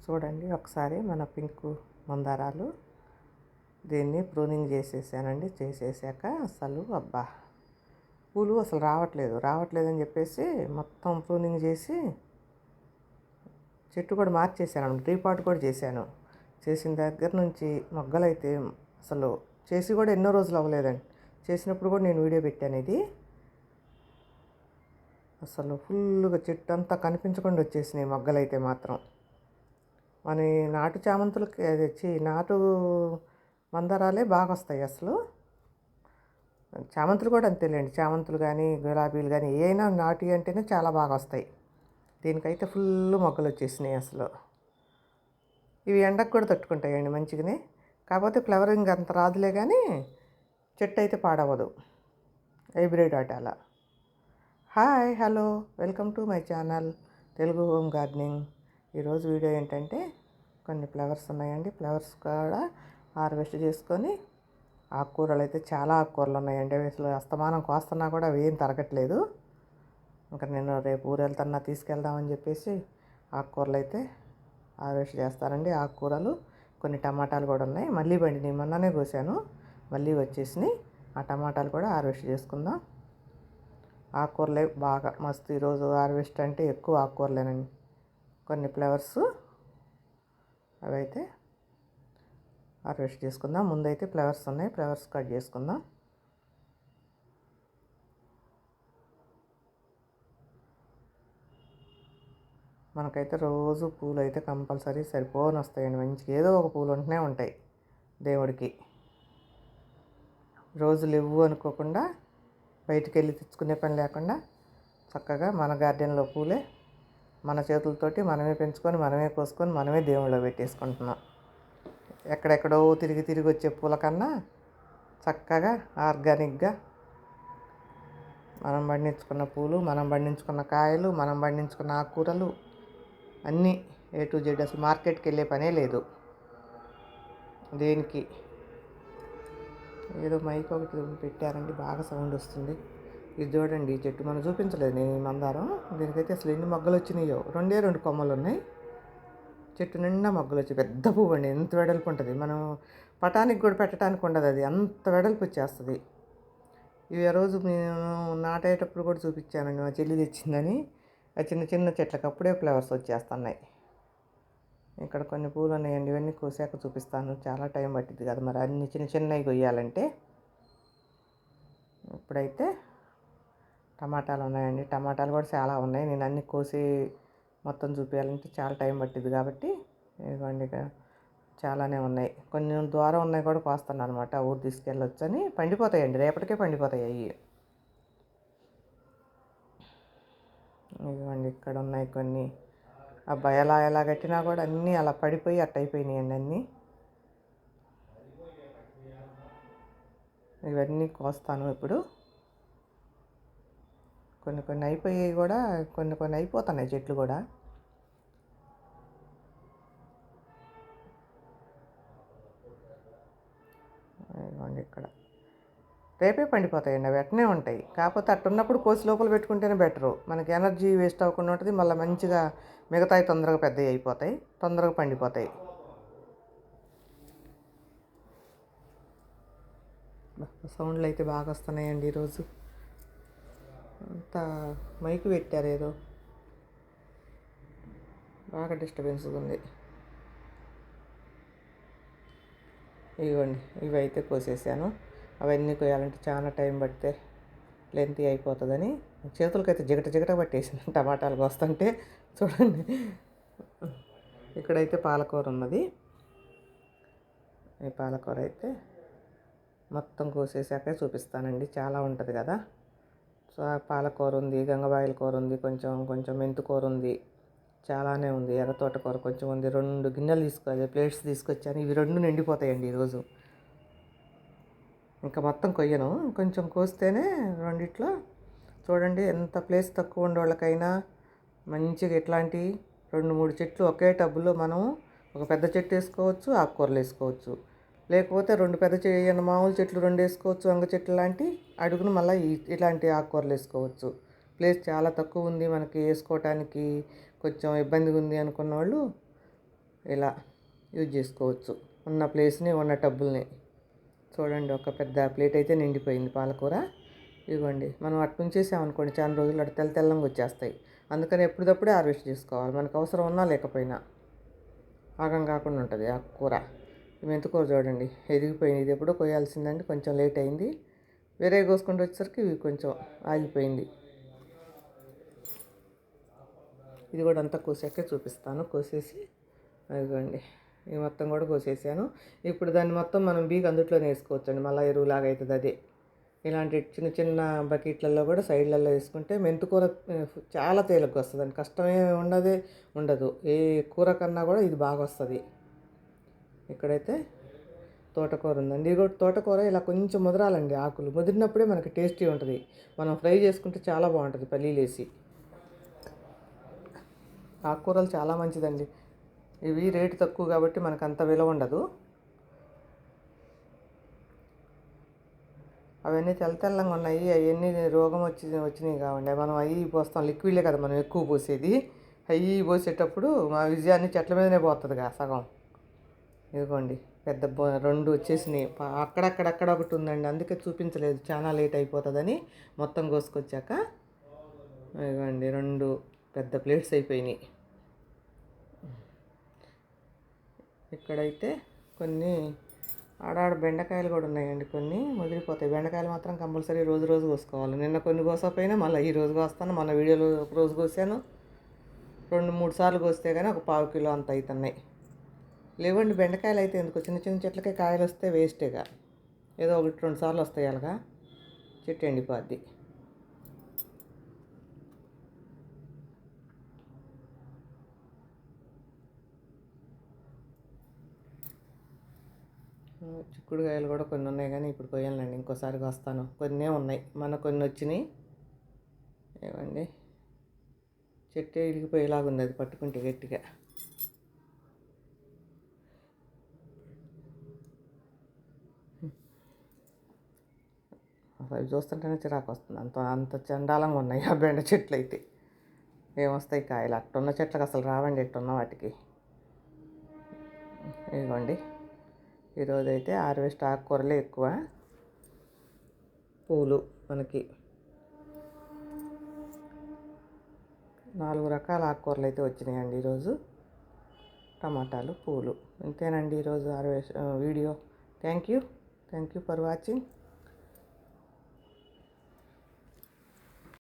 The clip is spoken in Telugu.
చూడండి ఒకసారి మన పింక్ మందారాలు దీన్ని ప్రూనింగ్ చేసేసానండి. చేసేసాక అసలు అబ్బా పూలు అసలు రావట్లేదని చెప్పేసి మొత్తం ప్రూనింగ్ చేసి చెట్టు కూడా మార్చేసాను. రీపాట్ కూడా చేశాను. చేసిన దగ్గర నుంచి మొగ్గలైతే అసలు చేసి కూడా ఎన్నో రోజులు అవ్వలేదండి. చేసినప్పుడు కూడా నేను వీడియో పెట్టాను. ఇది అసలు ఫుల్గా చెట్టు అంతా కనిపించకుండా వచ్చేసినాయి మొగ్గలైతే మాత్రం. మన నాటు చామంతులకి తెచ్చి నాటు మందారాలే బాగా వస్తాయి అసలు. చామంతులు కూడా అంతేలేండి. చామంతులు కానీ గులాబీలు కానీ ఏమైనా నాటు అంటేనే చాలా బాగా వస్తాయి. దీనికైతే ఫుల్ మొగ్గలు వచ్చేసినాయి అసలు. ఇవి ఎండకు కూడా తట్టుకుంటాయండి మంచిగానే. కాకపోతే ఫ్లవరింగ్ అంత రాదులే కానీ చెట్టు అయితే పాడవదు. హైబ్రిడ్ అలా. Hi, hello, welcome to my channel Telugu home gardening. ఈరోజు వీడియో ఏంటంటే కొన్ని ఫ్లవర్స్ ఉన్నాయండి. ఫ్లవర్స్ కూడా హార్వెస్ట్ చేసుకొని ఆకుకూరలు అయితే చాలా ఆకుకూరలు ఉన్నాయండి. అసలు అస్తమానం కోస్తున్నా కూడా అవి ఏం తరగట్లేదు. ఇంకా నేను రేపు ఊరు వెళ్తున్నా తీసుకెళ్దామని చెప్పేసి ఆకుకూరలు అయితే హార్వెస్ట్ చేస్తానండి. ఆకుకూరలు కొన్ని టమాటాలు కూడా ఉన్నాయి. మళ్ళీ నేను మొన్ననే కోసాను, మళ్ళీ వచ్చేసినాయి. ఆ టమాటాలు కూడా హార్వెస్ట్ చేసుకుందాం. ఆకుకూరలే బాగా మస్తు ఈరోజు హార్వెస్ట్ అంటే ఎక్కువ ఆకుకూరలేనండి. కొన్ని ఫ్లవర్స్ అవైతే హార్వెస్ట్ చేసుకుందాం. ముందైతే ఫ్లవర్స్ ఉన్నాయి, ఫ్లవర్స్ కట్ చేసుకుందాం. మనకైతే రోజు పూలు అయితే కంపల్సరీ సరిపోని వస్తాయండి. మంచిగా ఏదో ఒక పూలు ఉంటూనే ఉంటాయి దేవుడికి. రోజు లేవు అనుకోకుండా బయటికి వెళ్ళి తెచ్చుకునే పని లేకుండా చక్కగా మన గార్డెన్లో పూలే మన చేతులతోటి మనమే పెంచుకొని మనమే కోసుకొని మనమే దేవుళ్ళలో పెట్టేసుకుంటున్నాం. ఎక్కడెక్కడో తిరిగి వచ్చే పూల కన్నా చక్కగా ఆర్గానిక్గా మనం పండించుకున్న పూలు, మనం పండించుకున్న కాయలు, మనం పండించుకున్న ఆకుకూరలు అన్నీ A to Z. అసలు మార్కెట్కి వెళ్ళే పనే లేదు దేనికి. ఏదో మైక్ ఒకటి పెట్టారండి, బాగా సౌండ్ వస్తుంది. ఇది చూడండి, ఈ చెట్టు మనం చూపించలేదు నేను ఈ మందారం. దీనికైతే అసలు ఎన్ని మొగ్గలు వచ్చినాయో. రెండు కొమ్మలు ఉన్నాయి. చెట్టు నిండా మొగ్గలు వచ్చి పెద్ద పువ్వు అండి. ఎంత వెడల్పు ఉంటుంది. మనం పటానికి కూడా పెట్టడానికి ఉండదు, అది అంత వెడల్పు వచ్చేస్తుంది. ఇవి ఆ రోజు నేను నాటేటప్పుడు కూడా చూపించానండి, మా చెల్లి తెచ్చిందని. ఆ చిన్న చెట్లకు అప్పుడే ఫ్లవర్స్ వచ్చేస్తున్నాయి. ఇక్కడ కొన్ని పూలు ఉన్నాయండి, ఇవన్నీ కోసాక చూపిస్తాను. చాలా టైం పట్టింది కదా మరి అన్ని చిన్నవి కొయ్యాలంటే. ఇప్పుడైతే టమాటాలు ఉన్నాయండి. టమాటాలు కూడా చాలా ఉన్నాయి. నేను అన్ని కోసి మొత్తం చూపించాలంటే చాలా టైం పట్టింది కాబట్టి ఇదిగోండి చాలానే ఉన్నాయి. కొన్ని దూరం ఉన్నాయి కూడా కోస్తాను అనమాట. ఊరు తీసుకెళ్ళొచ్చు అని. పండిపోతాయండి, రేపటికే పండిపోతాయి అవి. ఇదిగోండి ఇక్కడ ఉన్నాయి కొన్ని. అబ్బాయి ఎలా కట్టినా కూడా అన్నీ అలా పడిపోయి అయిపోయినాయండి అన్నీ. ఇవన్నీ కోస్తాను ఇప్పుడు. కొన్ని అయిపోయాయి కూడా, కొన్ని అయిపోతున్నాయి చెట్లు కూడా. ఇదిగోండి ఇక్కడ రేపే పండిపోతాయండి, అవి అట్నే ఉంటాయి. కాకపోతే అట్టున్నప్పుడు కోసి లోపల పెట్టుకుంటేనే బెటరు. మనకి ఎనర్జీ వేస్ట్ అవ్వకుండా ఉంటుంది. మళ్ళీ మంచిగా మిగతాయి తొందరగా పెద్దవి అయిపోతాయి, తొందరగా పండిపోతాయి. సౌండ్లు అయితే బాగా వస్తున్నాయండి ఈరోజు. అంతా మైకు పెట్టారు, ఏదో బాగా డిస్టర్బెన్స్గా ఉంది. ఇవ్వండి, ఇవి అయితే కోసేసాను. అవన్నీ కోయాలంటే చాలా టైం పడితే లెంతీ అయిపోతుందని చేతులకైతే జిగట పట్టేసింది టమాటాలు కోస్తుంటే. చూడండి, ఇక్కడైతే పాలకూర ఉన్నది. ఈ పాలకూర అయితే మొత్తం కోసేసాకే చూపిస్తానండి, చాలా ఉంటుంది కదా. సో పాలకూర ఉంది, గంగవాయిల కూర ఉంది, కొంచెం మెంతికూర ఉంది, చాలానే ఉంది. ఎర్ర తోటకూర కొంచెం ఉంది. 2 గిన్నెలు ప్లేట్స్ తీసుకొచ్చాను. ఇవి 2 నిండిపోతాయండి ఈరోజు. ఇంకా మొత్తం కొయ్యను, కొంచెం కోస్తేనే రెండిట్లో. చూడండి, ఎంత ప్లేస్ తక్కువ ఉండే వాళ్ళకైనా మంచిగా ఇట్లాంటి 2-3 చెట్లు ఒకే టబ్బులో మనం ఒక పెద్ద చెట్టు వేసుకోవచ్చు, ఆకుకూరలు వేసుకోవచ్చు. లేకపోతే 2 పెద్ద మామూలు చెట్లు 2 వేసుకోవచ్చు, వంగ చెట్లు లాంటి. అడుగును మళ్ళీ ఇలాంటి ఆకుకూరలు వేసుకోవచ్చు. ప్లేస్ చాలా తక్కువ ఉంది మనకి వేసుకోవటానికి, కొంచెం ఇబ్బందిగా ఉంది అనుకున్న వాళ్ళు ఇలా యూజ్ చేసుకోవచ్చు. ఉన్న ప్లేస్ని, ఉన్న టబ్బుల్ని. చూడండి, ఒక పెద్ద ప్లేట్ అయితే నిండిపోయింది పాలకూర. ఇదిగోండి, మనం అటు ఉంచేసామనుకోండి చాలా రోజులు అటు తెల్లంగా వచ్చేస్తాయి. అందుకని ఎప్పటికప్పుడే హార్వెస్ట్ చేసుకోవాలి, మనకు అవసరం ఉన్నా లేకపోయినా. ఆగం కాకుండా ఉంటుంది ఆ కూర. ఈ మెంతికూర చూడండి ఎదిగిపోయింది. ఇది ఎప్పుడో కొయ్యాల్సిందండి, కొంచెం లేట్ అయింది. వేరే కోసుకుంటూ వచ్చేసరికి ఇవి కొంచెం ఆగిపోయింది. ఇది కూడా అంతా కోసాకే చూపిస్తాను. కోసేసి అదిగోండి, ఇది మొత్తం కూడా కోసేసాను. ఇప్పుడు దాన్ని మొత్తం మనం బీగ అందుట్లోనే వేసుకోవచ్చండి, మళ్ళీ ఎరువులాగా అవుతుంది అదే. ఇలాంటి చిన్న చిన్న బకెట్లలో కూడా సైడ్లలో వేసుకుంటే మెంతికూర చాలా తేలిగ్గా వస్తుందండి. కష్టమే ఉండదు. ఏ కూర కన్నా కూడా ఇది బాగా వస్తుంది. ఇక్కడైతే తోటకూర ఉందండి. ఇది కూడా తోటకూర ఇలా కొంచెం ముదరాలండి, ఆకులు ముదిరినప్పుడే మనకి టేస్టీ ఉంటుంది. మనం ఫ్రై చేసుకుంటే చాలా బాగుంటుంది పల్లీలు వేసి. ఆకుకూరలు చాలా మంచిదండి. ఇవి రేటు తక్కువ కాబట్టి మనకు అంత విలువ ఉండదు. అవన్నీ తెల్లంగా ఉన్నాయి, అవన్నీ రోగం వచ్చినాయి కావండి. మనం అవి పోస్తాం, లిక్విడ్లే కదా మనం ఎక్కువ పోసేది. అవి పోసేటప్పుడు మా విజయాన్ని చెట్ల మీదనే పోతుందిగా సగం. ఇదిగోండి, పెద్ద 2 వచ్చేసినాయి. అక్కడక్కడక్కడ ఒకటి ఉందండి, అందుకే చూపించలేదు, చాలా లేట్ అయిపోతుందని. మొత్తం కోసుకొచ్చాక ఇదిగోండి 2 పెద్ద ప్లేట్స్ అయిపోయినాయి. ఇక్కడైతే కొన్ని ఆడాడ బెండకాయలు కూడా ఉన్నాయండి, కొన్ని ముదిరిపోతాయి. బెండకాయలు మాత్రం కంపల్సరీ రోజు రోజు కోసుకోవాలి. నిన్న కొన్ని కోసకపోయినా మళ్ళీ ఈ రోజు కోస్తాను. మన వీడియోలో ఒక రోజు కోసాను. 2-3 సార్లు కోస్తే కానీ ఒక 1/4 కిలో అంత అవుతున్నాయి. లేవండి బెండకాయలు అయితే ఎందుకు, చిన్న చిన్న చెట్లకే కాయలు వస్తే వేస్టేగా. ఏదో 1-2 సార్లు వస్తాయి అలాగా, చెట్టు ఎండిపోద్ది. చిక్కుడుకాయలు కూడా కొన్ని ఉన్నాయి కానీ ఇప్పుడు కొయ్యాలండి, ఇంకోసారి వస్తాను. కొన్నే ఉన్నాయి, కొన్ని వచ్చినాయి. ఏమండి, చెట్టు ఇరిగిపోయేలాగా ఉంది అది పట్టుకుంటే గట్టిగా. అవి చూస్తుంటేనే చిరాకు వస్తుంది, అంత అంత చండాలంగా ఉన్నాయి ఆ బెండ చెట్లు అయితే. ఏమొస్తాయి కాయలు, అట్టున్న చెట్లకు అసలు రావండి, ఎట్టున్న వాటికి. ఇదిగోండి, ఈరోజు అయితే హార్వెస్ట్ ఆకుకూరలే ఎక్కువ. పూలు మనకి 4 రకాల ఆకుకూరలు అయితే వచ్చినాయండి ఈరోజు. టమాటాలు, పూలు. ఇంతేనండి ఈరోజు harvest video. Thank you for watching.